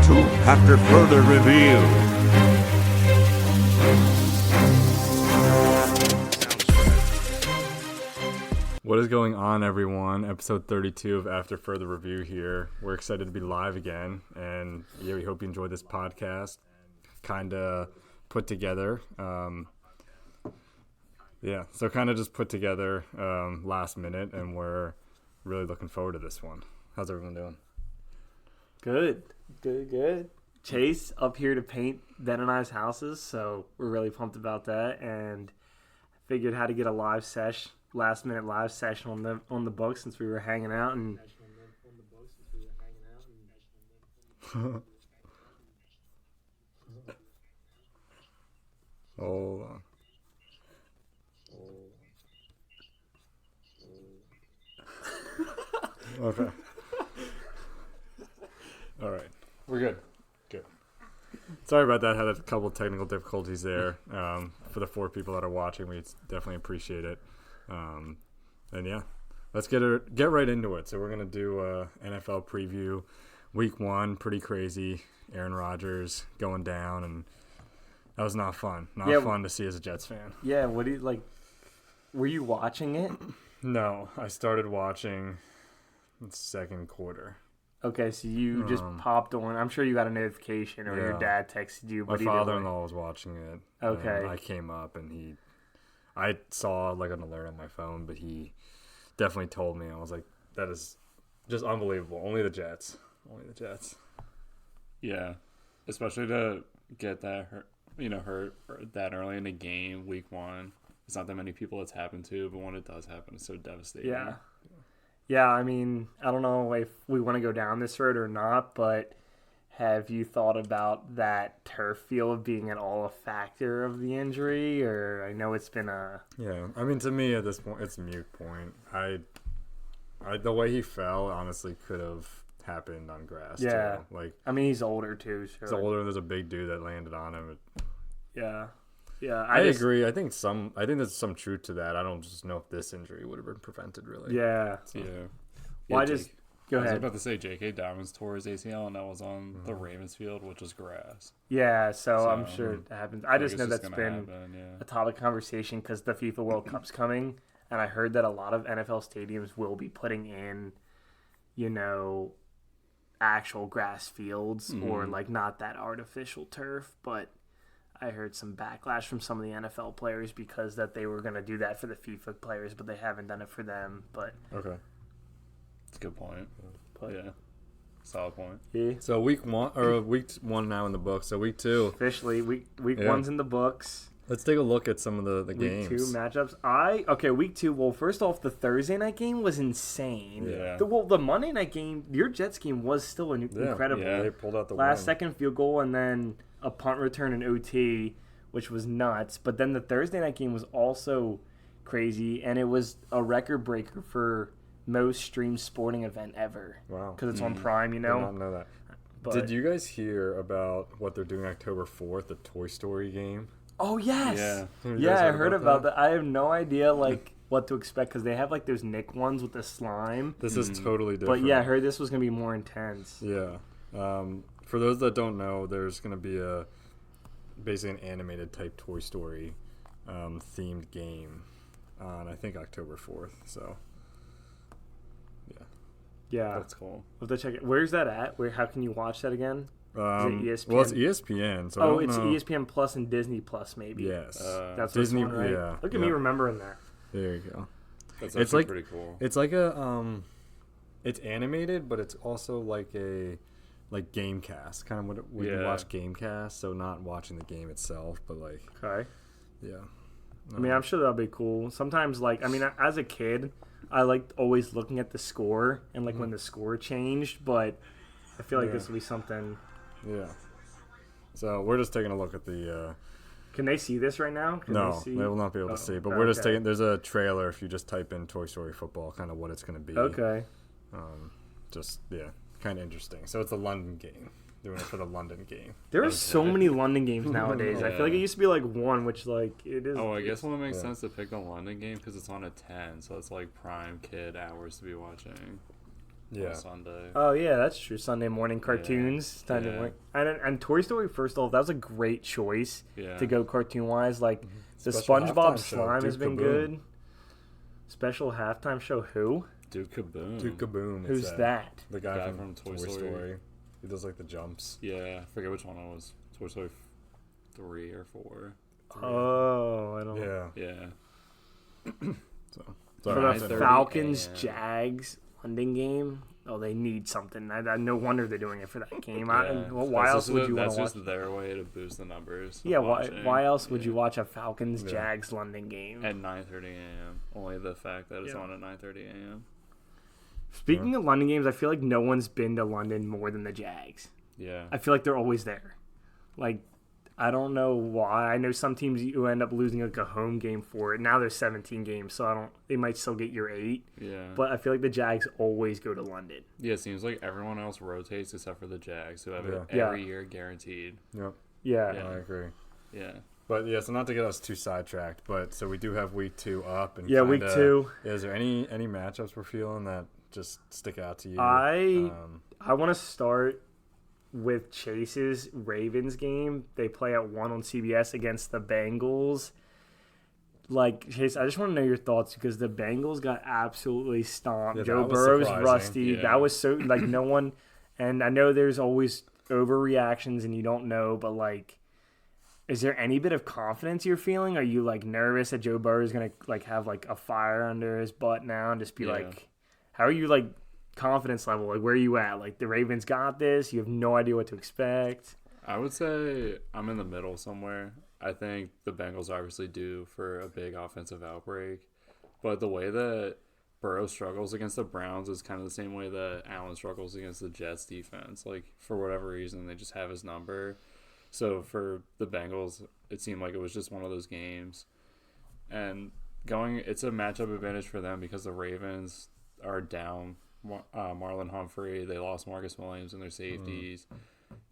to After Further Review. What is going on, everyone? Episode 32 of After Further Review here. We're excited to be live again, and yeah, we hope you enjoyed this podcast. Kind of put together. So kind of just put together last minute, and we're really looking forward to this one. How's everyone doing? Good. Chase up here to paint Ben and I's houses, so we're really pumped about that, and figured how to get a last minute live session on the book since we were hanging out and Hold on. Okay. All right. We're good. Good. Sorry about that. Had a couple of technical difficulties there. For the 4 people that are watching, we definitely appreciate it. And yeah, let's get right into it. So we're going to do NFL preview. Week 1, pretty crazy. Aaron Rodgers going down, and that was not fun. Not fun to see as a Jets fan. yeah. What do you like? Were you watching it? No, I started watching the second quarter. Okay, so you just popped on. I'm sure you got a notification or your dad texted you. My father-in-law was watching it. Okay. And I came up and I saw like an alert on my phone, but he definitely told me. I was like, that is just unbelievable. Only the Jets. Yeah, especially to get that hurt that early in the game, week 1. It's not that many people it's happened to, but when it does happen, it's so devastating. Yeah, I mean, I don't know if we want to go down this road or not, but have you thought about that turf field being at all a factor of the injury? Or I know it's been a... Yeah, I mean, to me at this point, it's a mute point. The way he fell, honestly, could have happened on grass. Yeah. Too. Like, I mean, he's older, too. So he's older, and there's a big dude that landed on him. Yeah. I agree. I think there's some truth to that. I don't just know if this injury would have been prevented, really. Yeah. Yeah. Well, Go ahead. I was about to say J.K. Dobbins tore his ACL, and that was on the Ravens field, which was grass. Yeah, so I'm sure it happens. I just know it's that's been happen, a topic of conversation because the FIFA World Cup's coming, and I heard that a lot of NFL stadiums will be putting in, actual grass fields or like not that artificial turf, but I heard some backlash from some of the NFL players because that they were going to do that for the FIFA players, but they haven't done it for them. But Okay. That's a good point. But yeah, solid point. yeah, So week 1 now in the book. So week 2. officially week Yeah. 1's in the books. Let's take a look at some of the Week games. 2 matchups. Week 2. Well, first off, the Thursday night game was insane. Yeah. The Monday night game, your Jets game was still incredible. Yeah. They pulled out the Last win. second field goal and then a punt return in OT, which was nuts. But then the Thursday night game was also crazy, and it was a record breaker for most streamed sporting event ever. Wow. Because it's on Prime, Did not know that. But, Did you guys hear about what they're doing October 4th, the Toy Story game? Oh, yes. Yeah. You guys I heard about that. I have no idea, what to expect because they have, those Nick ones with the slime. This is totally different. But, yeah, I heard this was going to be more intense. Yeah. For those that don't know, there's going to be basically an animated type Toy Story themed game on, I think, October 4th. So, yeah. Yeah. That's cool. We'll have to check it. Where's that at? How can you watch that again? Is it ESPN? Well, it's ESPN. So it's know. ESPN Plus and Disney Plus, maybe. Yes. That's Disney. Disney, right? Yeah. Look at me remembering that. There you go. That's It's actually like- pretty cool. It's like it's animated, but it's also like a Gamecast, kind of when you watch Gamecast. So not watching the game itself, but Okay. yeah. I mean, I'm sure that'll be cool. Sometimes, as a kid, I liked always looking at the score and when the score changed, but I feel like this will be something. Yeah. So we're just taking a look at the. Can they see this right now? They will not be able to see. But we're just taking. There's a trailer if you just type in Toy Story football, kind of what it's going to be. Okay. Kind of interesting. So it's a London game. Doing it for the London game. There are so many London games nowadays. I feel like it used to be one, which it is. Oh, I guess it makes sense to pick the London game because it's on at 10, so it's prime kid hours to be watching. Yeah. on Sunday. Oh yeah, that's true. Sunday morning cartoons. Sunday Yeah. morning. And Toy Story, first off, that was a great choice Yeah. to go cartoon wise. Like the Special SpongeBob halftime show, slime has Duke been Kaboom. good. Special halftime show. Who? Duke Kaboom. Duke Kaboom. Who's it's that? The guy, Guy from from Toy Toy Story. Story. He does like the jumps. Yeah, I forget which one it was. Toy Story 3 or 4. Oh, I don't. Yeah. Yeah. So For sorry, the 9:30 Falcons a.m. Jags London game. Oh, they need something. No wonder they're doing it for that game. Yeah. Why That's else just would you want That's to watch? just their way to boost the numbers. Yeah, of why? watching. Why else would Yeah. you watch a Falcons Yeah. Jags London game? At 9:30 a.m. Only the fact that it's Yeah. on at 9:30 a.m. Speaking of London games, I feel like no one's been to London more than the Jags. Yeah. I feel like they're always there. Like, I don't know why. I know some teams you end up losing like a home game for it. Now there's 17 games, so they might still get your 8. Yeah. But I feel like the Jags always go to London. Yeah, it seems like everyone else rotates except for the Jags, who have it Yeah. every year guaranteed. Yep. Yeah. Yeah. I agree. Yeah. But yeah, so not to get us too sidetracked, but so we do have week 2 up, and Yeah, week 2. Is there any matchups we're feeling that just stick out to you? I want to start with Chase's Ravens game. They play at 1 on CBS against the Bengals. Like, Chase, I just want to know your thoughts because the Bengals got absolutely stomped. Yeah, Joe that was Burrow's surprising. rusty. Yeah. That was so, like, no one, and I know there's always overreactions and you don't know, but, like, is there any bit of confidence you're feeling? Are you, like, nervous that Joe Burrow is going to, like, have, like, a fire under his butt now and just be, Yeah. like, how are you, like, confidence level? Like, where are you at? Like, the Ravens got this. You have no idea what to expect. I would say I'm in the middle somewhere. I think the Bengals are obviously due for a big offensive outbreak. But the way that Burrow struggles against the Browns is kind of the same way that Allen struggles against the Jets defense. Like, for whatever reason, they just have his number. So for the Bengals, it seemed like it was just one of those games. And it's a matchup advantage for them because the Ravens are down Marlon Humphrey. They lost Marcus Williams and their safeties.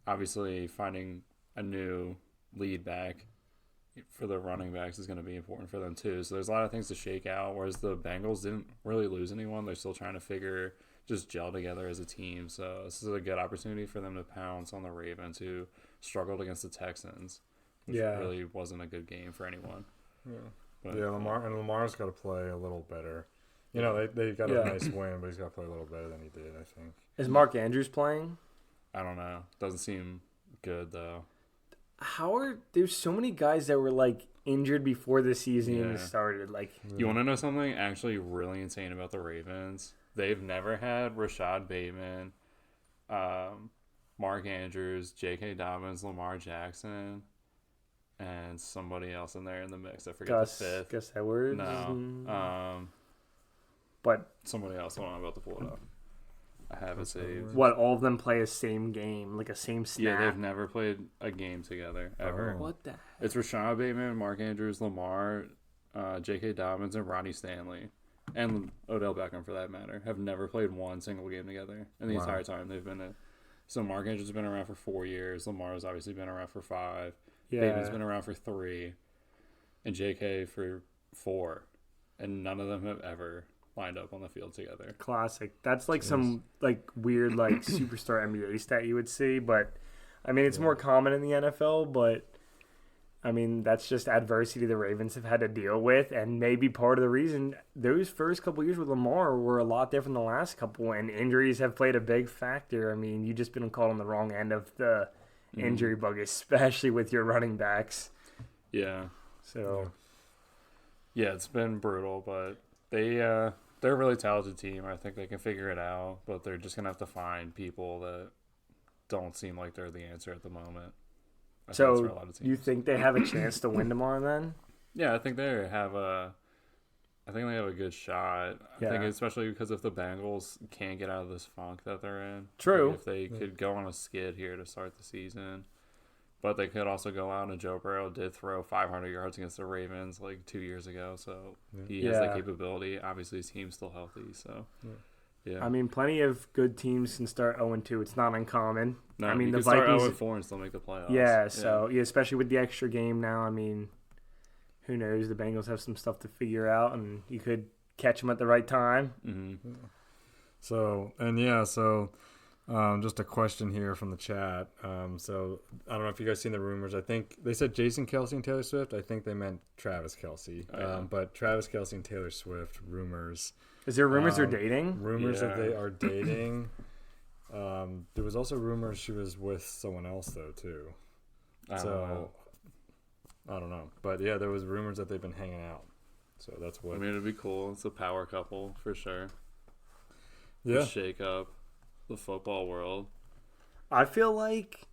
Obviously, finding a new lead back for the running backs is going to be important for them too. So there's a lot of things to shake out, whereas the Bengals didn't really lose anyone. They're still trying to just gel together as a team. So this is a good opportunity for them to pounce on the Ravens, who struggled against the Texans, which really wasn't a good game for anyone. Yeah. But, Yeah, Lamar's got to play a little better. You know, they got a nice win, but he's got to play a little better than he did, I think. Is Mark Andrews playing? I don't know. Doesn't seem good though. There's so many guys that were like injured before the season even Yeah. started. Like, You want to know something actually really insane about the Ravens? They've never had Rashad Bateman, Mark Andrews, J.K. Dobbins, Lamar Jackson, and somebody else in there in the mix. I forget the fifth. Gus Edwards. No. But Somebody else. Hold on, I'm about to pull it up. I have it saved. what? All of them play a same game, like a same snap. Yeah, they've never played a game together, ever. Oh. What the? It's Rashad Bateman, Mark Andrews, Lamar, J.K. Dobbins, and Ronnie Stanley. And Odell Beckham, for that matter, have never played one single game together in the entire time they've been in. So Mark Andrews has been around for 4 years. Lamar's obviously been around for 5. Yeah. Bateman's been around for 3. And J.K. for 4. And none of them have ever lined up on the field together. Classic. That's like some like weird like superstar NBA stat you would see, but I mean it's more common in the NFL, but I mean that's just adversity the Ravens have had to deal with, and maybe part of the reason those first couple years with Lamar were a lot different than the last couple, and injuries have played a big factor. I mean, you just been caught on the wrong end of the injury bug, especially with your running backs. Yeah. So Yeah, it's been brutal, but they're a really talented team. I think they can figure it out, but they're just gonna have to find people that don't seem like they're the answer at the moment. I think that's for a lot of teams. you think they have a chance to win tomorrow then? Yeah, I think they have a good shot. I think especially because if the Bengals can't get out of this funk that they're in. True. If they could go on a skid here to start the season. But they could also go out, and Joe Burrow did throw 500 yards against the Ravens like 2 years ago, so he has that capability. Obviously, his team's still healthy, so yeah. I mean, plenty of good teams can start 0-2. It's not uncommon. No, I mean, you the can start Vikings 0-4 and still make the playoffs. Yeah, so especially with the extra game now. I mean, who knows? The Bengals have some stuff to figure out, and you could catch them at the right time. Mm-hmm. So just a question here from the chat. So I don't know if you guys seen the rumors. I think they said Jason Kelce and Taylor Swift. I think they meant Travis Kelce. But Travis Kelce and Taylor Swift rumors. Is there rumors they're dating? Rumors that they are dating. There was also rumors she was with someone else though too. I don't know. But yeah, there was rumors that they've been hanging out. So that's what. I mean, it'd be cool. It's a power couple for sure. Yeah. Shake up the football world. I feel like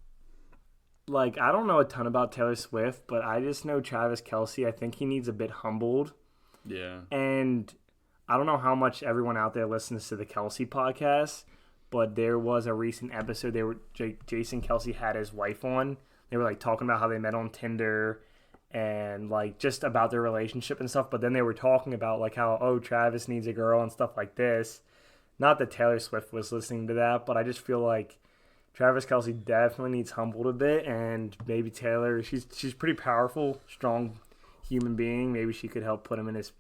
I don't know a ton about Taylor Swift, but I just know Travis Kelce. I think he needs a bit humbled. Yeah. And I don't know how much everyone out there listens to the Kelce podcast, but there was a recent episode Jason Kelce had his wife on. They were like talking about how they met on Tinder and like just about their relationship and stuff. But then they were talking about like how, Travis needs a girl and stuff like this. Not that Taylor Swift was listening to that, but I just feel like Travis Kelce definitely needs humbled a bit, and maybe Taylor, she's pretty powerful, strong human being. Maybe she could help put him in his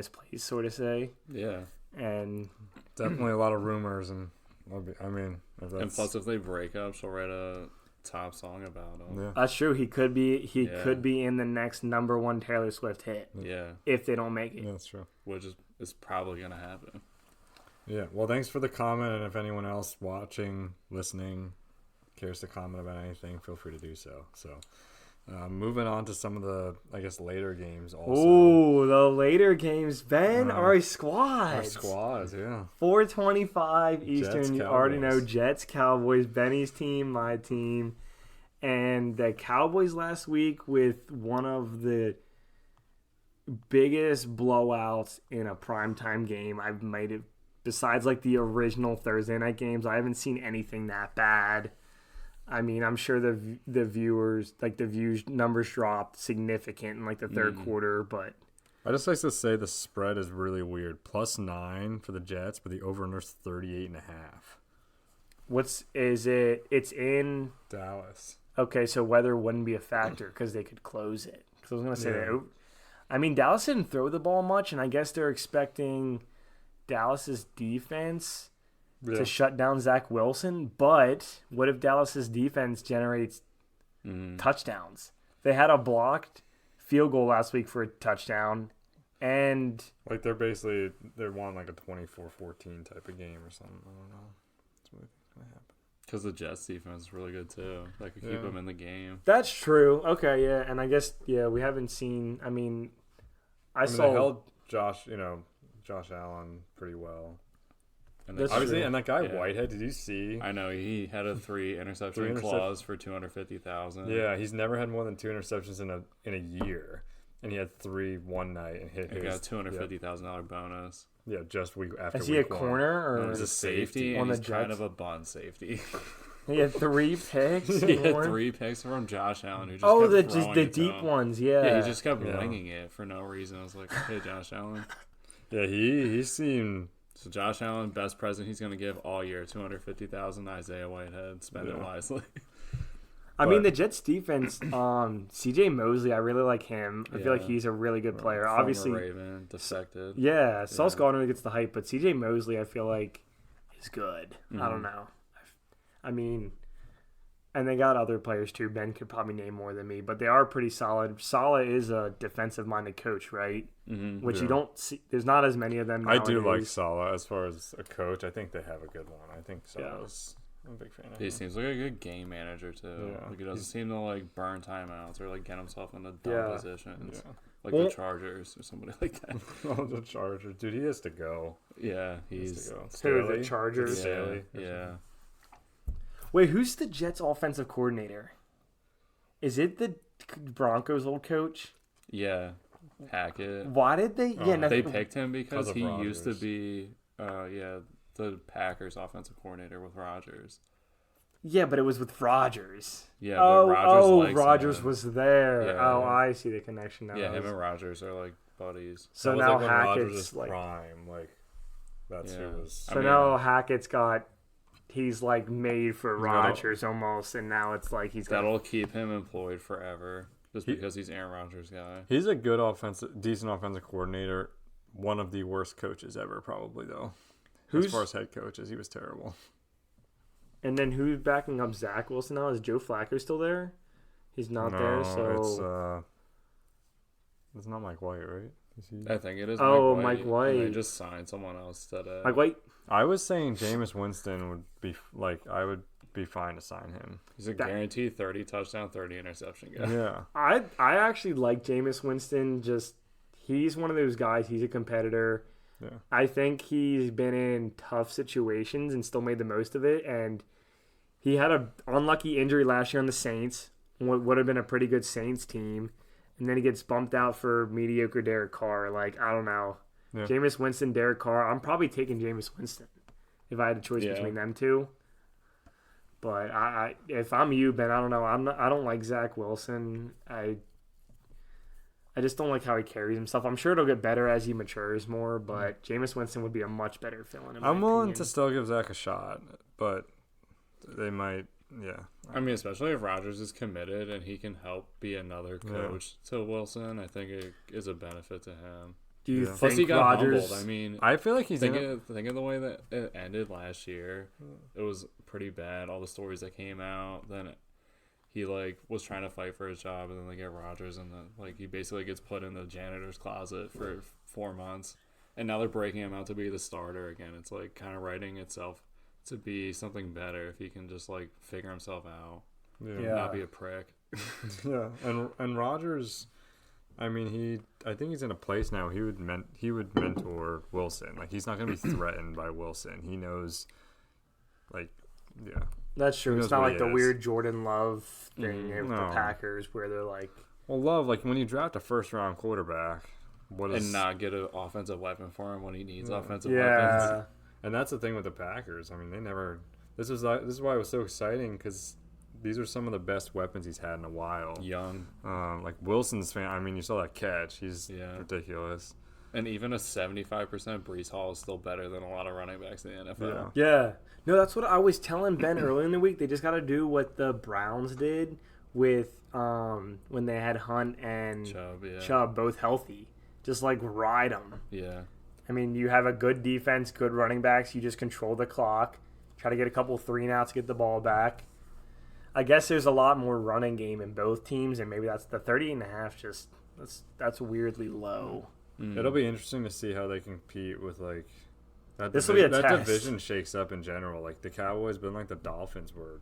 place, sort of say. Yeah. And definitely a lot of rumors, and I mean, and plus if they break up, she'll write a top song about him. Yeah. That's true. He could be in the next #1 Taylor Swift hit. Yeah. If they don't make it. Yeah, that's true. Which is probably gonna happen. Yeah, well, thanks for the comment, and if anyone else watching, listening, cares to comment about anything, feel free to do so. So, moving on to some of the, I guess, later games also. Ooh, the later games, Ben, our squads. Our squads, yeah. 4:25 Eastern, Jets, you already know, Cowboys. Jets, Cowboys, Benny's team, my team. And the Cowboys last week with one of the biggest blowouts in a primetime game I've made it. Besides, like, the original Thursday night games, I haven't seen anything that bad. I mean, I'm sure the viewers, like, the views numbers dropped significant in, like, the third quarter, but... I just like to say the spread is really weird. +9 for the Jets, but the over-under's 38.5. It's in... Dallas. Okay, so weather wouldn't be a factor because they could close it. Because I was going to say Yeah. that. I mean, Dallas didn't throw the ball much, and I guess they're expecting Dallas's defense to shut down Zach Wilson. But what if Dallas's defense generates touchdowns? They had a blocked field goal last week for a touchdown, and Like, they're won like a 24-14 type of game or something. I don't know. That's what I think's going to happen. Because the Jets defense is really good too. That could keep them in the game. that's true. Okay, yeah, and I guess we haven't seen. I mean, I They saw held Josh Allen pretty well. And That's Obviously, true. and that guy Yeah. Whitehead, did you see? I know he had a 3 interception clause for $250,000. Yeah, he's never had more than 2 interceptions in a year, and he had 3 one night and hit He his got a $250,000 bonus. Yeah, just week after. is he a week one. corner or He's a safety, on and the he's kind Jets? of a bun safety. He had 3 picks. He had more? 3 picks from Josh Allen, who just Oh, kept the throwing it to deep him. ones, yeah. Yeah, he just kept Yeah. winging it for no reason. I was like, hey, Josh Allen. Yeah, he seemed. So Josh Allen, best present he's going to give all year, $250,000. Isaiah Whitehead, spend it wisely. I mean, the Jets defense, C.J. Mosley, I really like him. I feel like Yeah. he's a really good player. Former Obviously, Raven, defected. yeah, Sauce Gardner gets the hype, but C.J. Mosley, I feel like, is good. I don't know. I mean, and they got other players too. Ben could probably name more than me, but they are pretty solid. Saleh is a defensive-minded coach, right? Mm-hmm. Which you don't see. There's not as many of them I do like nowadays. Salah as far as a coach. I think they have a good one. I think Salah's. I'm a big fan of He him. seems like a good game manager, too. Yeah. Like, he doesn't seem to, like, burn timeouts or, like, get himself into dumb Yeah. positions. Yeah. Like Well- the Chargers or somebody like that. Oh, the Chargers, dude, he has to go. Yeah, He has he's... to go. Who, the Staley? Chargers? Is it Staley? Yeah. Wait, who's the Jets' offensive coordinator? Is it the Broncos' old coach? Yeah. Hackett. Why did they? Yeah, no, They picked him because 'Cause of he used to Rodgers. be, the Packers offensive coordinator with Rodgers. yeah, but it was with Rodgers. Yeah, but Rodgers likes Rodgers him. was there. Yeah. Oh, I see the connection now. Yeah, him and Rodgers are like buddies. So That was now like when Rodgers Hackett's was like. prime. Like, that's Yeah. who was. So I mean- now Hackett's got. He's like made for got a- Rodgers almost, and now it's like he's got. That'll keep him employed forever, just because he's Aaron Rodgers' guy. He's a good decent offensive coordinator. One of the worst coaches ever, probably though. As far as head coaches, he was terrible. And then who's backing up Zach Wilson now? Is Joe Flacco still there? He's not there, so it's not Mike White, right? Is he? I think it is. Mike White. And they just signed someone else today. Mike White. I was saying Jameis Winston would be I would be fine to sign him. He's a guaranteed 30 touchdown, 30 interception guy. Yeah. I actually like Jameis Winston. Just he's one of those guys. He's a competitor. Yeah. I think he's been in tough situations and still made the most of it. And he had an unlucky injury last year on the Saints. What would have been a pretty good Saints team. And then he gets bumped out for mediocre Derek Carr. Like, I don't know. Yeah. Jameis Winston, Derek Carr. I'm probably taking Jameis Winston if I had a choice between them two. But if I'm you, Ben, I don't know. I don't like Zach Wilson. I just don't like how he carries himself. I'm sure it'll get better as he matures more, but Jameis Winston would be a much better fill-in. I'm willing to still give Zach a shot, but they might, yeah. I mean, especially if Rodgers is committed and he can help be another coach to Wilson, I think it is a benefit to him. Do you Plus, he think got Rodgers? humbled. I mean, I feel like he's think of the way that it ended last year. It was pretty bad. All the stories that came out. Then he was trying to fight for his job, and then they get Rodgers, and then he basically gets put in the janitor's closet for 4 months, and now they're breaking him out to be the starter again. It's kind of writing itself to be something better if he can just figure himself out, not be a prick. Yeah, and Rodgers, I mean, I think he's in a place now. He would mentor Wilson. He's not going to be threatened by Wilson. He knows, yeah. That's true. It's not like the is. weird Jordan Love thing with the Packers where they're like... Well, Love, when you draft a first-round quarterback... and not get an offensive weapon for him when he needs offensive Yeah. weapons. And that's the thing with the Packers. I mean, they never... This is why it was so exciting, because these are some of the best weapons he's had in a while. Young. Wilson's fan... I mean, you saw that catch. He's ridiculous. And even a 75% Breece Hall is still better than a lot of running backs in the NFL. Yeah. No, that's what I was telling Ben earlier in the week. They just got to do what the Browns did with when they had Hunt and Chubb both healthy. Just ride them. Yeah. I mean, you have a good defense, good running backs. You just control the clock. Try to get a couple 3-and-outs, get the ball back. I guess there's a lot more running game in both teams, and maybe that's the 30.5. Just that's weirdly low. It'll be interesting to see how they compete with that. This will be a that test. division shakes up in general. The Cowboys, but the Dolphins were,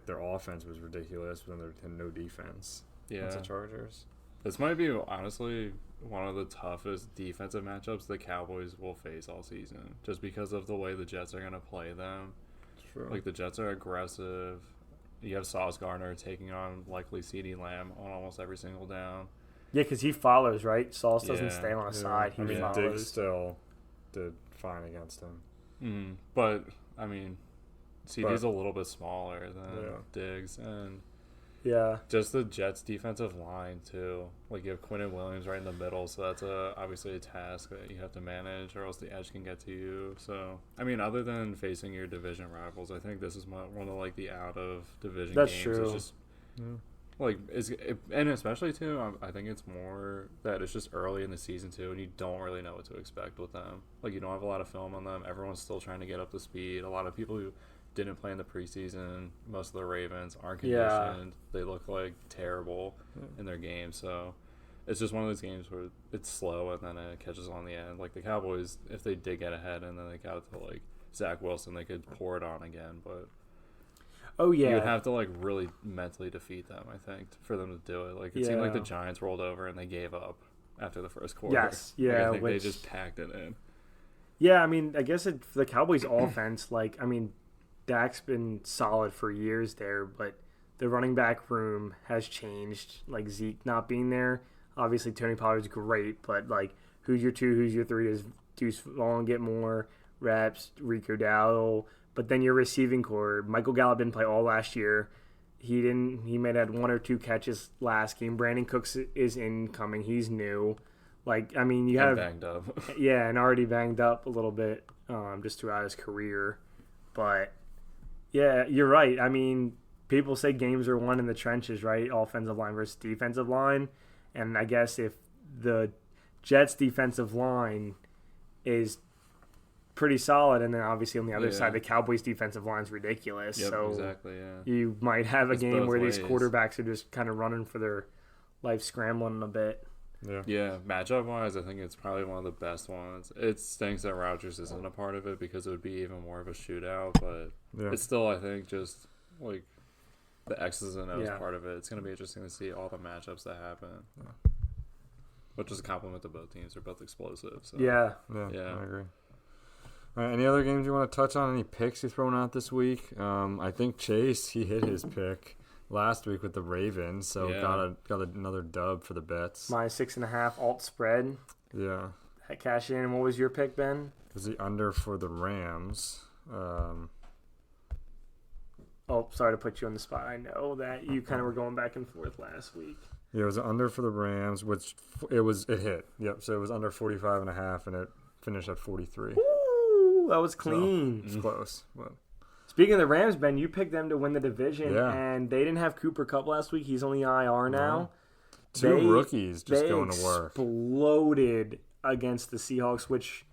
their offense was ridiculous, but then they had no defense. Yeah. Against the Chargers. This might be honestly one of the toughest defensive matchups the Cowboys will face all season, just because of the way the Jets are going to play them. True. The Jets are aggressive. You have Sauce Gardner taking on likely CeeDee Lamb on almost every single down. Yeah, because he follows, right? Sauce doesn't stay on the side. He follows. Diggs still did fine against him. Mm-hmm. But, I mean, CeeDee's a little bit smaller than Diggs. And just the Jets' defensive line, too. You have Quinnen Williams right in the middle, so that's obviously a task that you have to manage, or else the edge can get to you. So, I mean, other than facing your division rivals, I think this is one of, the out-of-division games. That's true. It's just... and especially too, I think it's more that it's just early in the season too, and you don't really know what to expect with them. You don't have a lot of film on them. Everyone's still trying to get up to speed. A lot of people who didn't play in the preseason, most of the Ravens aren't conditioned. They look terrible in their game. So it's just one of those games where it's slow and then it catches on the end. The Cowboys, if they did get ahead and then they got it to Zach Wilson, they could pour it on again, but. Oh, yeah. You would have to, really mentally defeat them, I think, for them to do it. It seemed like the Giants rolled over and they gave up after the first quarter. Yes, yeah. I think they just packed it in. Yeah, I mean, I guess for the Cowboys' offense, Dak's been solid for years there, but the running back room has changed. Zeke not being there. Obviously, Tony Pollard's great, but, who's your 2, who's your 3? Does Deuce Vaughn get more reps? Rico Dowdle. But then your receiving core, Michael Gallup didn't play all last year. He may have had 1 or 2 catches last game. Brandon Cooks is incoming. He's new. You have banged up. Yeah, and already banged up a little bit just throughout his career. But yeah, you're right. I mean, people say games are won in the trenches, right? Offensive line versus defensive line. And I guess if the Jets' defensive line is pretty solid, and then obviously on the other Yeah. side, the Cowboys' defensive line's ridiculous. Yep, so exactly. Yeah. you might have a It's game both where these ways. quarterbacks are just kind of running for their life, scrambling a bit. Yeah. Yeah, matchup wise, I think it's probably one of the best ones. It stinks that Rodgers isn't a part of it because it would be even more of a shootout, but Yeah. it's still, I think, just like the X's and O's Yeah. part of it. It's going to be interesting to see all the matchups that happen. Which is a compliment to both teams. They're both explosive. So. Yeah. Yeah, I agree. All right, any other games you want to touch on? Any picks you thrown out this week? I think Chase, he hit his pick last week with the Ravens, so Yeah. got another dub for the bets. -6.5 alt spread. Yeah. That cash in. And what was your pick, Ben? Is the under for the Rams? Oh, sorry to put you on the spot. I know that you kind of were going back and forth last week. Yeah, it was under for the Rams, which it hit. Yep, so it was under 45.5, and it finished at 43. Ooh, that was clean. It's close. But Speaking of the Rams, Ben, you picked them to win the division, Yeah. and they didn't have Cooper Kupp last week. He's on the IR now. two rookies just They going to work. exploded against the Seahawks, which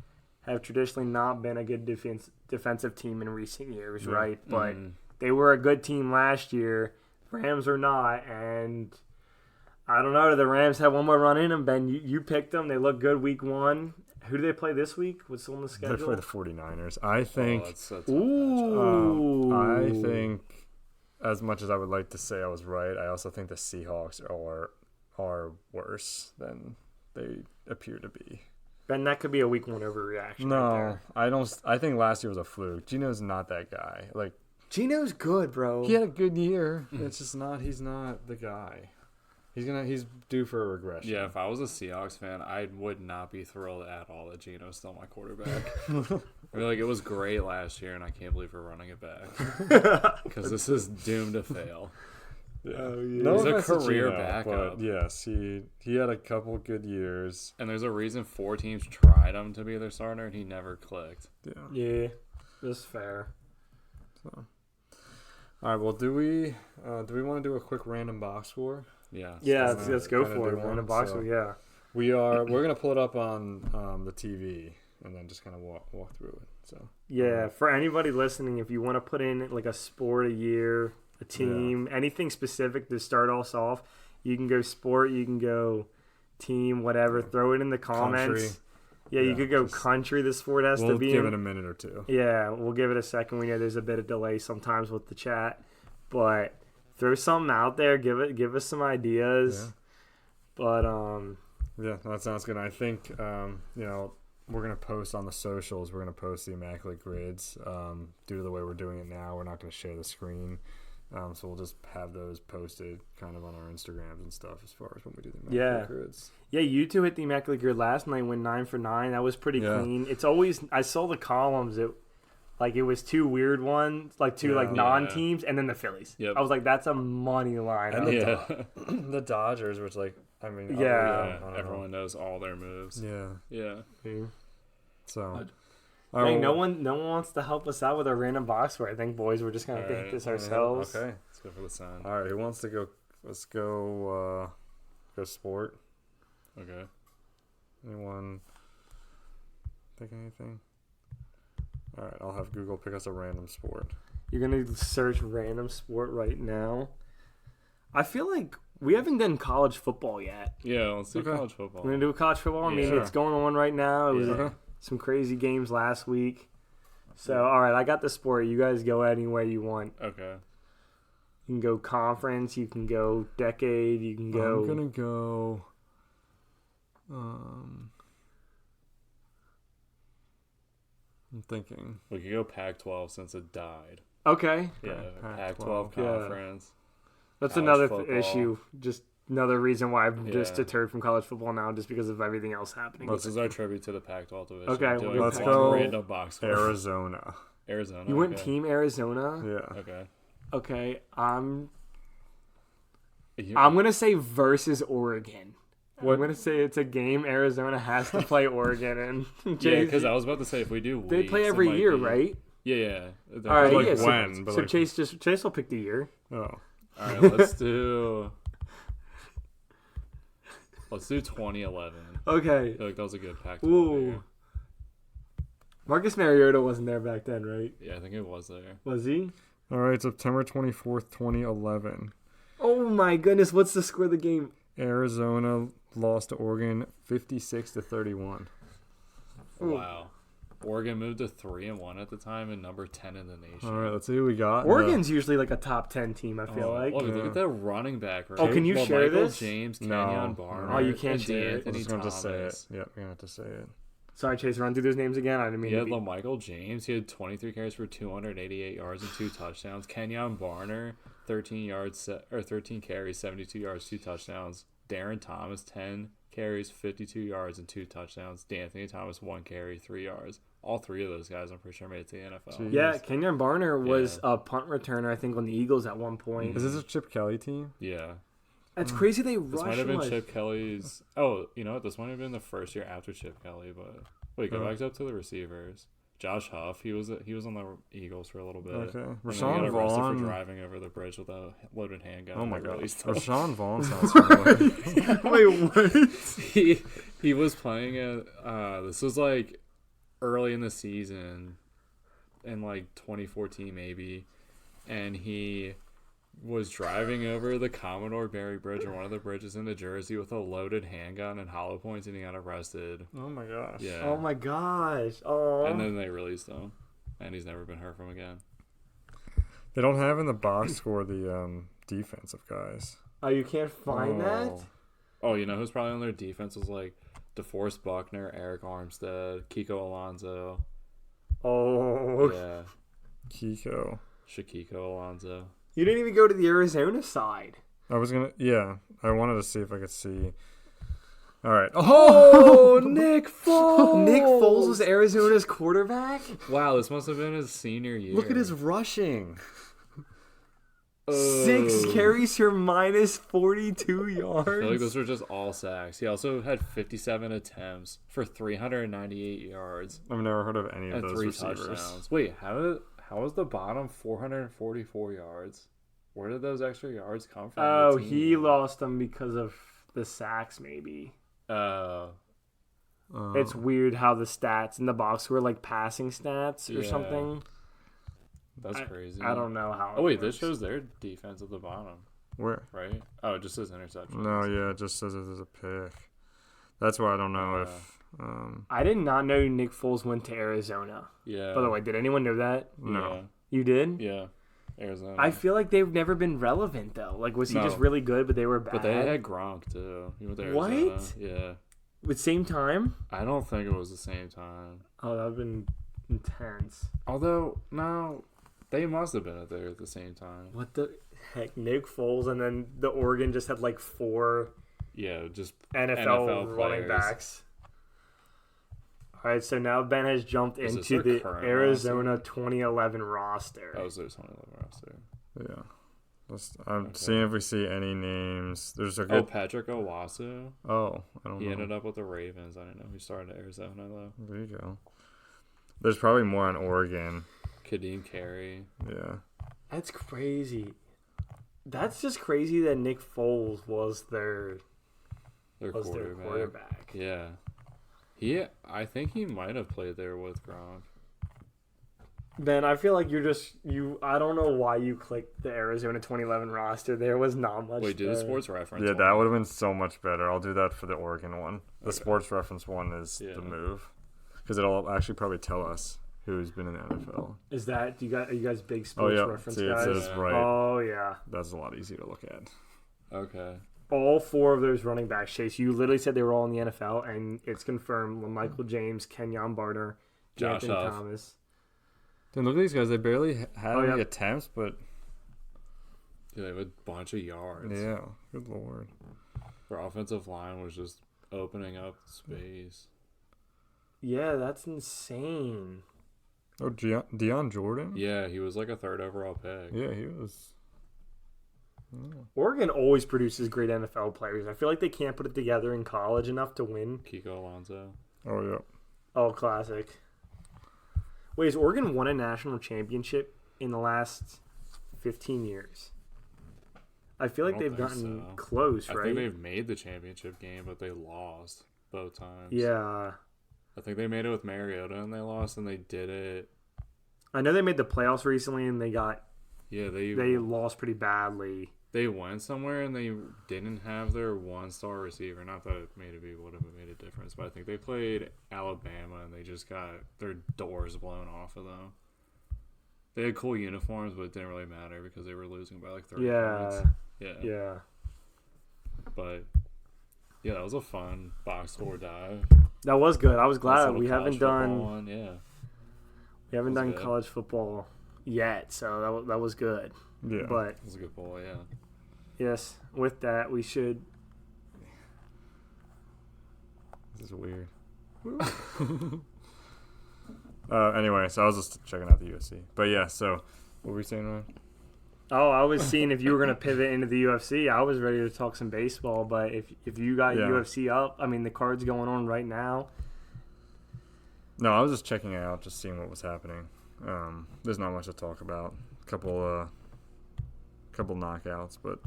have traditionally not been a good defensive team in recent years, Yeah. right? But they were a good team last year. Rams are not, and I don't know. Do the Rams have one more run in them? Ben, you picked them. They look good week 1. Who do they play this week? What's on the They schedule? play the 49ers. I think. That's a tough matchup. Ooh. I think, as much as I would like to say I was right, I also think the Seahawks are worse than they appear to be. Ben, that could be a week 1 overreaction. right No, there. I don't. I think last year was a fluke. Gino's not that guy. Like Gino's good, bro. he had a good year. It's just not. He's not the guy. He's due for a regression. Yeah, if I was a Seahawks fan, I would not be thrilled at all that Geno's still my quarterback. I mean, like, it was great last year, and I can't believe we're running it back. Because this is doomed to fail. Yeah. Oh, yeah. No He's a offense to career Gino, backup. but yes, he had a couple good years. And there's a reason 4 teams tried him to be their starter, and he never clicked. Yeah. Yeah, that's fair. All right. Well, do we want to do a quick random box score? Yeah. Yeah, So, let's go kinda for do it. one, Run a box, so- yeah. We're gonna pull it up on the TV and then just kind of walk through it. So Yeah, for anybody listening, if you want to put in like a sport a year, a team, anything specific to start us off, you can go sport, you can go team, whatever. Throw it in the comments. Country. Yeah, you Yeah, could go just- country. The sport has we'll to be give in. it a minute or two. Yeah, we'll give it a second. We know there's a bit of delay sometimes with the chat, but throw something out there. Give us some ideas. Yeah. But Yeah, that sounds good. I think we're gonna post on the socials. We're gonna post the immaculate grids. Due to the way we're doing it now, we're not gonna share the screen. So we'll just have those posted kind of on our Instagrams and stuff as far as when we do the immaculate grids. yeah, you two hit the immaculate grid last night. Went 9 for 9. That was pretty Yeah. clean. It's always I saw the columns. It was 2 weird ones, like 2 Yeah. non-teams, and then the Phillies. Yep. I was like, that's a money line. And the, Yeah. the Dodgers, which I Yeah. don't know. Everyone knows all their moves. Yeah. Yeah. So. Dang, no one wants to help us out with our random box score. I think, boys, we're just gonna have to hit Alright. this ourselves. Okay. Let's go for the sun. All right. Who wants to go? Let's go. Go sport. Okay. Anyone think anything? All right. I'll have Google pick us a random sport. You're gonna search random sport right now. I feel like we haven't done college football yet. Yeah, let's do Okay. college football. We're gonna do college football. I mean, Yeah. it's going on right now. It was Yeah. some crazy games last week. So, all right, I got the sport. You guys go anywhere you want. Okay. You can go conference. You can go decade. You can go. I'm gonna go. I'm thinking. We could go Pac-12 since it died. Okay, Yeah, Pac-12, Pac-12 yeah. conference. that's College another football. issue. Just another reason why I'm just Yeah. deterred from college football now, just because of everything else happening. This is our tribute to the Pac-12 division. Okay, Doing we'll Let's one go random box score. Arizona. Arizona. You went okay. Team Arizona. Yeah. Okay. Okay, I'm You- gonna say versus Oregon. What- I'm gonna say it's a game Arizona has to play Oregon in. yeah, Chase, because I was about to say if we do they play weeks, it every might year, be- right? Yeah, yeah. All right, Like yeah. So, when, but so like- Chase will pick the year. Oh. All right, let's do 2011. Okay. I feel like that was a good Pac-12 Ooh. year. Marcus Mariota wasn't there back then, right? Yeah, I think it was there. Was he? All right, September 24th, 2011. Oh my goodness! What's the score of the game? Arizona lost to Oregon 56-31. Ooh. Wow. Oregon moved to 3-1 at the time and number 10 in the nation. All right, let's see who we got. Oregon's usually like a top 10 team, I feel like. Look, Yeah. look at that running back. Right? Oh, can you share Michael this? James, No. Kenyon Barner. Oh, you can't and share it. I'm D'Anthony just going to say it. Thomas. Yep, you're going to have to say it. Sorry, Chase, run through those names again. I didn't mean He to had be... Michael James. He had 23 carries for 288 yards and 2 touchdowns. Kenyon Barner, 13 carries, 72 yards, 2 touchdowns. Darren Thomas, 10 carries, 52 yards, and 2 touchdowns. D'Anthony Thomas, 1 carry, 3 yards. All 3 of those guys, I'm pretty sure, made it to the NFL. Jeez. Yeah, Kenyon Barner was Yeah. a punt returner, I think, on the Eagles at one point. Is this a Chip Kelly team? Yeah. That's crazy they This rushed might have been like... Chip Kelly's. Oh, you know what? This might have been the first year after Chip Kelly, but wait, go back up to the receivers. Josh Huff, he was on the Eagles for a little bit. Okay. And then he Rashawn got arrested for Vaughn. driving over the bridge with a loaded handgun. Oh my and God. released him. Rashawn Vaughn sounds familiar. Wait, what? he was playing this was like early in the season, in like 2014 maybe, and he was driving over the Commodore Barry Bridge or one of the bridges in New Jersey with a loaded handgun and hollow points, and he got arrested. Oh my gosh. Yeah. Oh my gosh. Oh. And then they released him, and he's never been heard from again. They don't have in the box score the defensive guys. Oh, you can't find that? Oh, you know who's probably on their defense was like DeForest Buckner, Eric Armstead, Kiko Alonso. Oh. Yeah. Kiko. Shaquiko Alonso. You didn't even go to the Arizona side. I wanted to see if I could see. All right. Oh, Nick Foles! Nick Foles was Arizona's quarterback? Wow, this must have been his senior year. Look at his rushing. 6 carries for minus 42 yards. I feel like those were just all sacks. He also had 57 attempts for 398 yards I've never heard of any of and those 3 receivers. touchdowns. Wait, how was the bottom 444 yards? Where did those extra yards come from? Oh, The team? he lost them because of the sacks, maybe. It's weird how the stats in the box were like passing stats or Yeah. something. That's crazy. I don't know how. Oh wait, it this works. shows their defense at the bottom, Where? right? Oh, it just says interception. No, yeah, it just says it as a pick. That's why I don't know if. I did not know Nick Foles went to Arizona. Yeah. By the way, did anyone know that? No. You did? Yeah. Arizona. I feel like they've never been relevant though. Like, was he No. just really good, but they were bad? But they had Gronk too. He went to What? Arizona. Yeah. With same time? I don't think it was the same time. Oh, that would have been intense. Although, no, they must have been there at the same time. What the heck? Nick Foles, and then the Oregon just had like 4 Yeah, just NFL, NFL running players. backs. All right, so now Ben has jumped Is this into their the current Arizona 2011 roster. that was their 2011 roster. Yeah. I'm seeing if we see any names. There's a Oh, good. Patrick Owasu. Oh, I don't He know. ended up with the Ravens. I didn't know he started at Arizona though. There you go. There's probably more on Oregon. Kadeem Carey. Yeah. That's crazy. That's just crazy that Nick Foles was their quarterback. Yeah. I think he might have played there with Gronk. Ben, I feel like I don't know why you clicked the Arizona 2011 roster. There was not much. Wait, do the there. sports reference? Yeah, one. that would have been so much better. I'll do that for the Oregon one. The sports reference one is Yeah. the move. Because it'll actually probably tell us who's been in the NFL. Is that are you guys big sports yeah. reference See, it guys? says right. Oh yeah. That's a lot easier to look at. Okay. All 4 of those running backs, Chase. You literally said they were all in the NFL, and it's confirmed. Michael James, Kenyon Barner, Josh D'Anthony Huff. Thomas. Dude, look at these guys. They barely had Oh, any yeah. attempts, but Yeah, they have a bunch of yards. yeah. Good lord. Their offensive line was just opening up space. Yeah, that's insane. Oh, Deion Jordan? Yeah, he was like a 3rd overall pick. Yeah, he was. Oregon always produces great NFL players. I feel like they can't put it together in college enough to win. Kiko Alonso. Oh, yeah. Oh, classic. Wait, has Oregon won a national championship in the last 15 years? I feel like I they've don't think gotten so. close, I right? think they've made the championship game, but they lost both times. Yeah. I think they made it with Mariota and they lost, and they did it. I know they made the playoffs recently and they lost pretty badly. They went somewhere and they didn't have their 1-star receiver. Not that it would have made a difference, but I think they played Alabama and they just got their doors blown off of them. They had cool uniforms, but it didn't really matter because they were losing by like 30 points. Yeah. But yeah, that was a fun box score dive. That was good. I was glad We haven't done good. college football yet, so that was good. Yeah. But It was a good ball, yeah. yes, with that we should. This is weird. Anyway, so I was just checking out the UFC. But yeah, so what were we saying, Ryan? Oh, I was seeing if you were going to pivot into the UFC. I was ready to talk some baseball, but if you got UFC up, I mean, the card's going on right now. No, I was just checking it out, just seeing what was happening. There's not much to talk about. Couple knockouts, but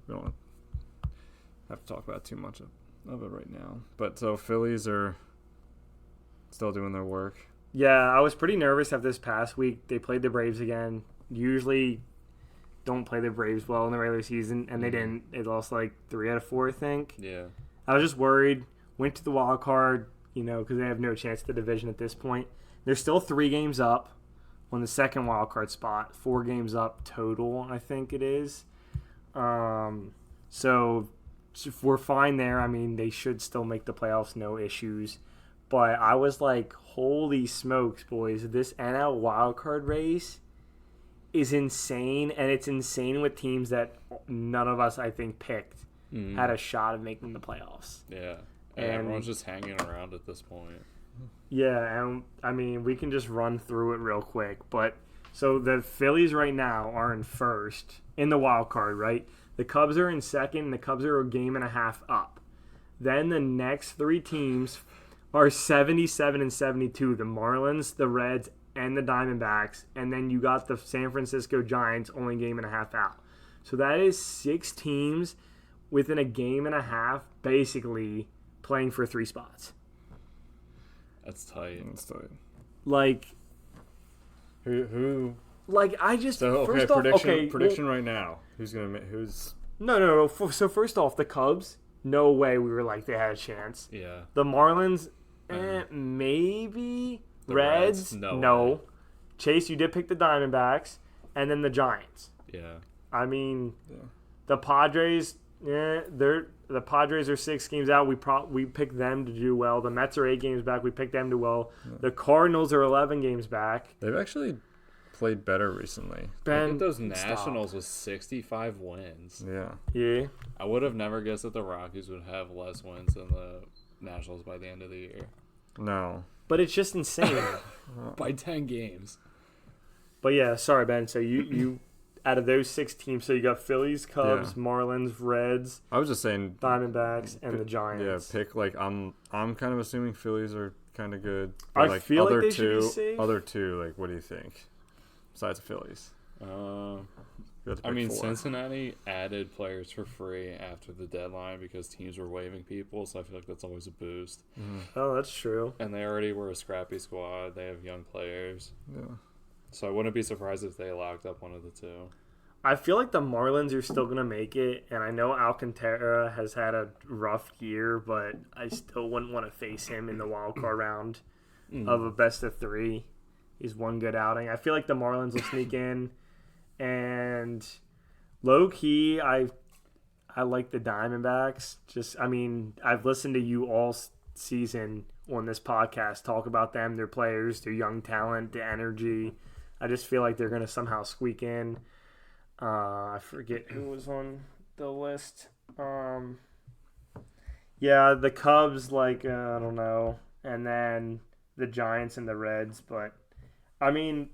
we don't have to talk about too much of it right now. But so Phillies are still doing their work. Yeah, I was pretty nervous after this past week. They played the Braves again. Usually don't play the Braves well in the regular season, and they didn't. They lost like 3 out of 4, I think. Yeah. I was just worried. Went to the wild card, because they have no chance at the division at this point. They're still 3 games up on the second wild card spot. 4 games up total, I think it is. So if we're fine there. I mean, they should still make the playoffs, no issues. But I was like, holy smokes, boys. This NL wild card race is insane, and it's insane with teams that none of us, I think, picked had a shot of making the playoffs. Yeah. And everyone's just hanging around at this point. Yeah, and I mean, we can just run through it real quick. But so the Phillies right now are in first in the wild card, right? The Cubs are in second, and the Cubs are a game and a half up. Then the next 3 teams are 77 and 72. The Marlins, the Reds, and the Diamondbacks. And then you got the San Francisco Giants only game and a half out. So that is 6 teams within a game and a half basically playing for 3 spots. That's tight. Like, Who? like I just So okay, first prediction right now. Who's gonna? Who's? No. So first off, the Cubs, no way we were like they had a chance. Yeah. The Marlins, maybe. The Reds, no way. Chase, you did pick the Diamondbacks, and then the Giants. Yeah. I mean, the Padres. The Padres are 6 games out. We picked them to do well. The Mets are 8 games back. We picked them to do well. Yeah. The Cardinals are 11 games back. They've actually played better recently. I think those Nationals with 65 wins. Yeah. I would have never guessed that the Rockies would have less wins than the Nationals by the end of the year. No. But it's just insane. By 10 games. But yeah, sorry, Ben. So you out of those 6 teams, so you got Phillies, Cubs, Marlins, Reds. I was just saying Diamondbacks and the Giants. Yeah, pick like I'm kind of assuming Phillies are kind of good. But like feel other like they two, should be safe. Other 2, like what do you think? Besides the Phillies. I mean, 4. Cincinnati added players for free after the deadline because teams were waiving people, so I feel like that's always a boost. Oh, that's true. And they already were a scrappy squad. They have young players. Yeah. So I wouldn't be surprised if they locked up one of the 2. I feel like the Marlins are still going to make it, and I know Alcantara has had a rough year, but I still wouldn't want to face him in the wild card round of a best of 3. He's one good outing. I feel like the Marlins will sneak in, and low-key, I like the Diamondbacks. I've listened to you all season on this podcast talk about them, their players, their young talent, the energy. I just feel like they're going to somehow squeak in. I forget who was on the list. Yeah, the Cubs, I don't know. And then the Giants and the Reds. But, I mean,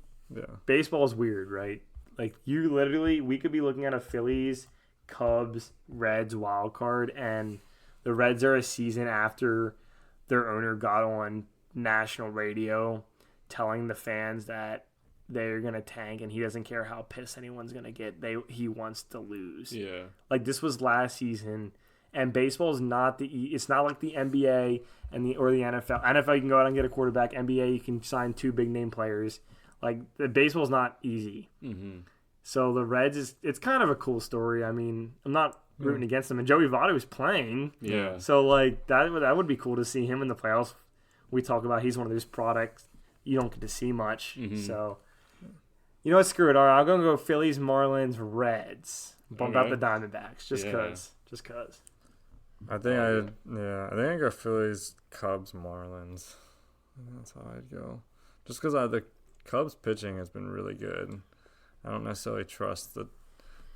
baseball's weird, right? Like, we could be looking at a Phillies, Cubs, Reds wild card, and the Reds are a season after their owner got on national radio telling the fans that they're going to tank and he doesn't care how pissed anyone's going to get. He wants to lose. Yeah. Like, this was last season, And baseball is not it's not like the NBA or the NFL. NFL, you can go out and get a quarterback. NBA, you can sign 2 big name players. Like, the baseball's not easy. Mm-hmm. So the Reds it's kind of a cool story. I mean, I'm not rooting against them. And Joey Votto was playing. Yeah. So, like, that would be cool to see him in the playoffs. We talk about he's one of those products you don't get to see much. Mm-hmm. So, you know what? Screw it. All right, I'm going to go Phillies, Marlins, Reds. Bump out the Diamondbacks just because. Just because. I think I go Phillies, Cubs, Marlins. That's how I'd go. Just because the Cubs pitching has been really good. I don't necessarily trust the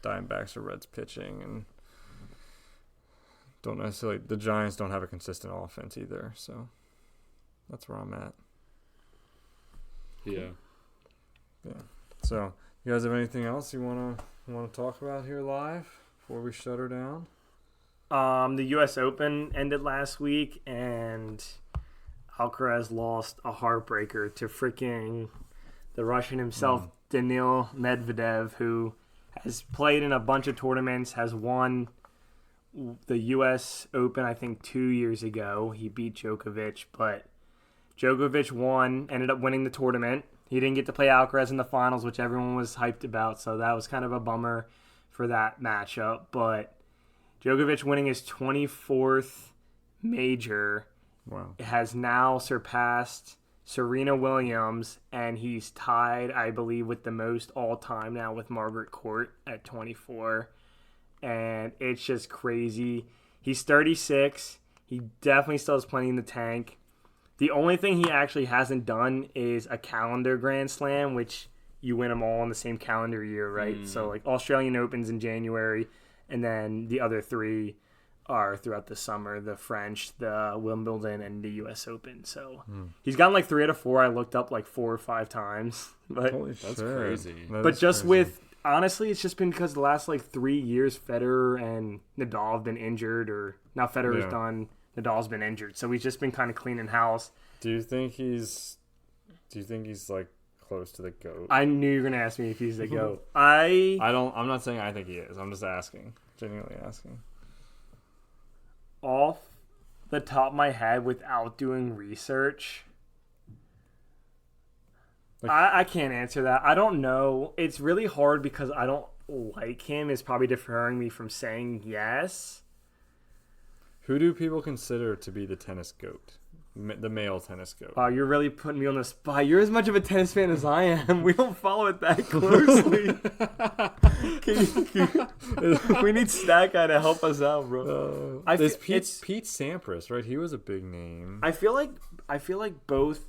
Diamondbacks or Reds pitching, and the Giants don't have a consistent offense either. So that's where I'm at. Yeah. So you guys have anything else you wanna talk about here live before we shut her down? The U.S. Open ended last week, and Alcaraz lost a heartbreaker to freaking the Russian himself, Daniil Medvedev, who has played in a bunch of tournaments, has won the U.S. Open, I think, 2 years ago. He beat Djokovic, but Djokovic ended up winning the tournament. He didn't get to play Alcaraz in the finals, which everyone was hyped about, so that was kind of a bummer for that matchup, but Djokovic winning his 24th major has now surpassed Serena Williams, and he's tied, I believe, with the most all-time now with Margaret Court at 24. And it's just crazy. He's 36. He definitely still has plenty in the tank. The only thing he actually hasn't done is a calendar Grand Slam, which you win them all in the same calendar year, right? So, like, Australian Open's in January, and then the other 3 are throughout the summer, the French, the Wimbledon, and the U.S. Open. So he's gotten like 3 out of 4. I looked up like 4 or 5 times. But Holy that's shit. crazy. But just crazy. Honestly, it's just been because the last like 3 years, Federer and Nadal have been injured, or now Federer's done, Nadal's been injured. So he's just been kind of cleaning house. Do you think he's like close to the GOAT? I knew you were going to ask me if he's the GOAT. I'm not saying I think he is. I'm just asking. Genuinely asking. Off the top of my head, without doing research, I can't answer that. I don't know. It's really hard because I don't like him. Is probably deferring me from saying yes. Who do people consider to be the tennis GOAT? The male tennis GOAT. Wow, you're really putting me on the spot. You're as much of a tennis fan as I am. We don't follow it that closely. We need Stat Guy to help us out, bro. It's Pete Sampras, right? He was a big name. I feel like both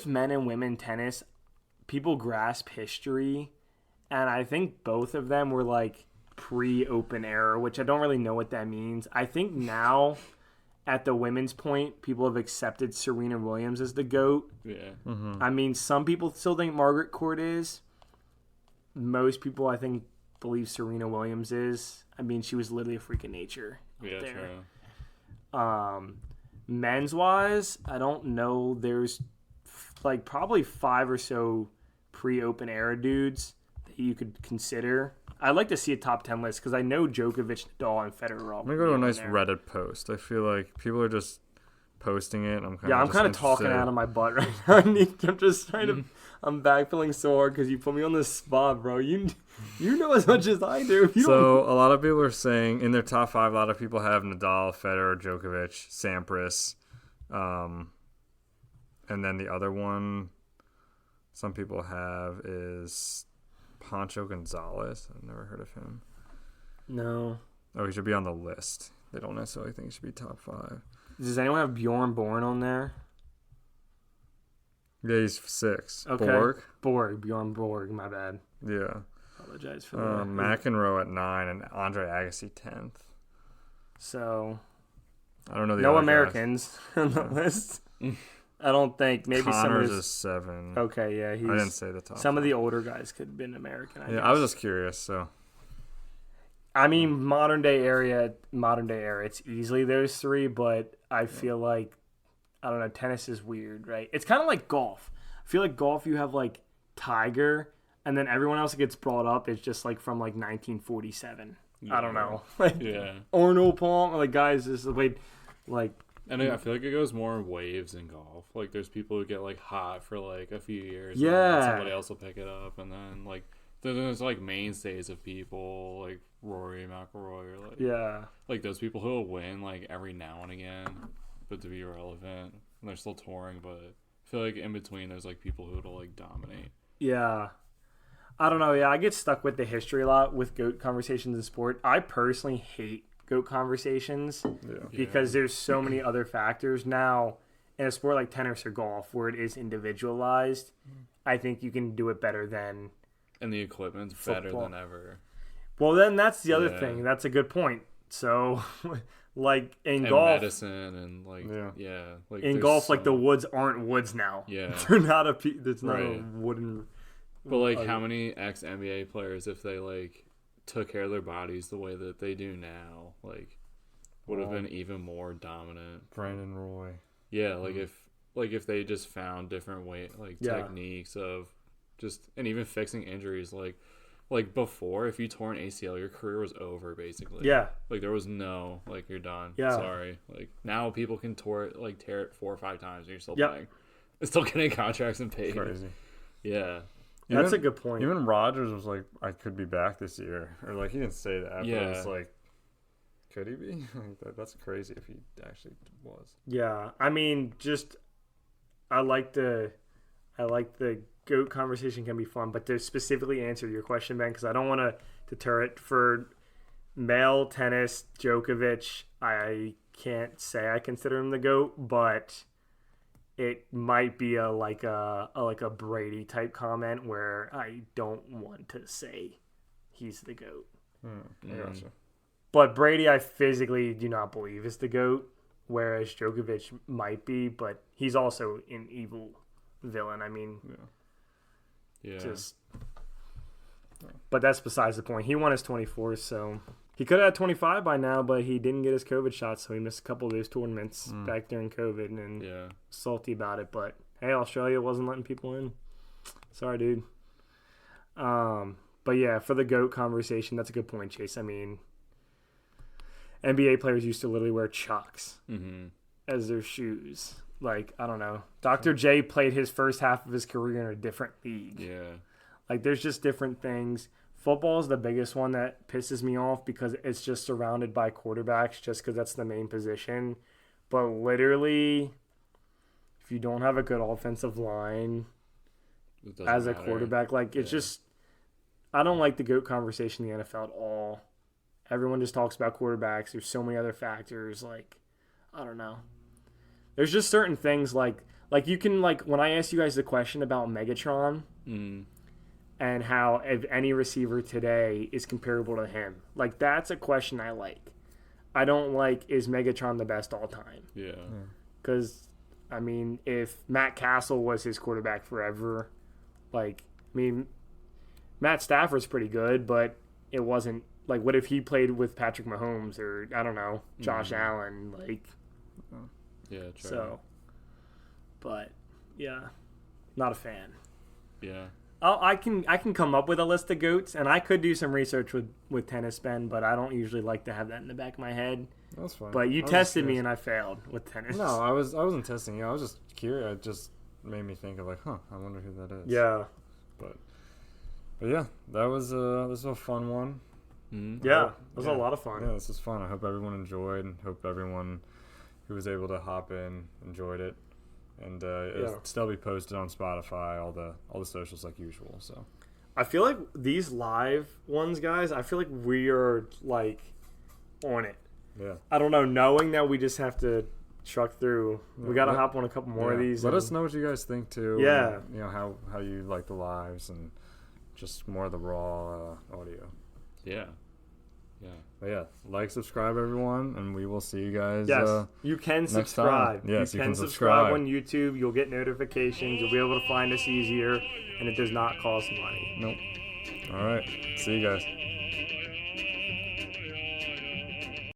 men and women tennis, people grasp history, and I think both of them were like pre-open era, which I don't really know what that means. I think now, at the women's point, people have accepted Serena Williams as the GOAT. Yeah. Mm-hmm. I mean, some people still think Margaret Court is. Most people, I think, believe Serena Williams is. I mean, she was literally a freak of nature. Yeah, true. Men's wise, I don't know. There's like probably 5 or so pre-open era dudes that you could consider. I'd like to see a top 10 list because I know Djokovic, Nadal, and Federer are all. I'm gonna go to a nice Reddit post. I feel like people are just posting it. I'm kind of talking out of my butt right now. I'm just trying to. I'm backpedaling so hard because you put me on the spot, bro. You know as much as I do. A lot of people are saying in their top 5, a lot of people have Nadal, Federer, Djokovic, Sampras, and then the other one some people have is Pancho Gonzalez. I've never heard of him. No. Oh, he should be on the list. They don't necessarily think he should be top 5. Does anyone have Bjorn Borg on there? Yeah, he's 6. Okay. Bjorn Borg, my bad. Yeah. Apologize for that. McEnroe at 9 and Andre Agassi 10th. So, I don't know the no other Americans on the list. I don't think. Maybe Connors some of is 7. Okay, yeah. I didn't say the top. Some of the older guys could have been American. I guess. I was just curious. So, I mean, modern day era, it's easily those 3. But I feel like, I don't know, tennis is weird, right? It's kind of like golf. I feel like golf, you have like Tiger, and then everyone else that gets brought up is just like from like 1947. I don't know. Like Yeah. Arnold Palmer, like guys just wait, like. And I feel like it goes more in waves in golf. Like there's people who get like hot for like a few years. And then Yeah. somebody else will pick it up, and then like there's like mainstays of people like Rory McIlroy or like like those people who will win like every now and again, but to be relevant, and they're still touring. But I feel like in between there's like people who will like dominate. Yeah. I don't know. Yeah, I get stuck with the history a lot with GOAT conversations in sport. I personally hate GOAT conversations because there's so many other factors. Now, in a sport like tennis or golf where it is individualized, I think you can do it better than And the equipment's better than ever. Well, then that's the other thing. That's a good point. So, like in golf, medicine and like like in golf, like the woods aren't woods now. Yeah, they're not a. It's not a wooden. But like, how many ex NBA players, if they like took care of their bodies the way that they do now, like would have been even more dominant? Brandon Roy. Yeah, like if they just found different techniques of just and even fixing injuries, like before, if you tore an ACL, your career was over basically. Yeah. Like there was no you're done. Yeah. Sorry. Like now people can tear it 4 or 5 times and you're still playing. Still getting contracts and paid. Crazy. Yeah. That's a good point. Even Rodgers was like, I could be back this year. Or like he didn't say that, but it was like, could he be? That's crazy if he actually was. Yeah. I mean, just I like the GOAT conversation can be fun, but to specifically answer your question, Ben, because I don't want to deter it for male tennis, Djokovic. I can't say I consider him the GOAT, but it might be a Brady type comment where I don't want to say he's the GOAT. I gotcha. But Brady, I physically do not believe is the GOAT, whereas Djokovic might be, but he's also an evil villain. I mean, but that's besides the point. He won his 24th, so he could have had 25 by now, but he didn't get his COVID shot, so he missed a couple of those tournaments back during COVID, and salty about it. But hey, Australia wasn't letting people in. Sorry, dude. But yeah, for the GOAT conversation, that's a good point, Chase. I mean, NBA players used to literally wear Chucks as their shoes. Like, I don't know. Dr. J played his first half of his career in a different league. Yeah. Like, there's just different things. Football is the biggest one that pisses me off because it's just surrounded by quarterbacks just because that's the main position. But literally, if you don't have a good offensive line as a quarterback, like, it's just – I don't like the GOAT conversation in the NFL at all. Everyone just talks about quarterbacks. There's so many other factors. Like, I don't know. There's just certain things like you can, like, when I asked you guys the question about Megatron and how if any receiver today is comparable to him, like, that's a question I like. I don't like, is Megatron the best all time? Yeah. Because, I mean, if Matt Castle was his quarterback forever, like, I mean, Matt Stafford's pretty good, but it wasn't, like, what if he played with Patrick Mahomes or, I don't know, Josh Allen, like... Yeah, true. So, but yeah, not a fan. Yeah. I can come up with a list of GOATs, and I could do some research with tennis, Ben, but I don't usually like to have that in the back of my head. That's fine. But you tested me, and I failed with tennis. No, I wasn't testing you. I was just curious. It just made me think of like, I wonder who that is. Yeah. But yeah, that was this was a fun one. Mm-hmm. Yeah, it was a lot of fun. Yeah, this was fun. I hope everyone enjoyed, and hope everyone who was able to hop in enjoyed it, and it'll still be posted on Spotify, all the socials like usual. So I feel like these live ones, guys, I feel like we are like on it. Yeah, I don't know, knowing that we just have to truck through. We got to hop on a couple more of these. Let us know what you guys think too. Yeah, and, you know how you like the lives and just more of the raw audio. Yeah. Yeah. But yeah, like, subscribe, everyone, and we will see you guys. Yes, you can subscribe. Yes, you can subscribe on YouTube. You'll get notifications. You'll be able to find us easier, and it does not cost money. Nope. All right. See you guys.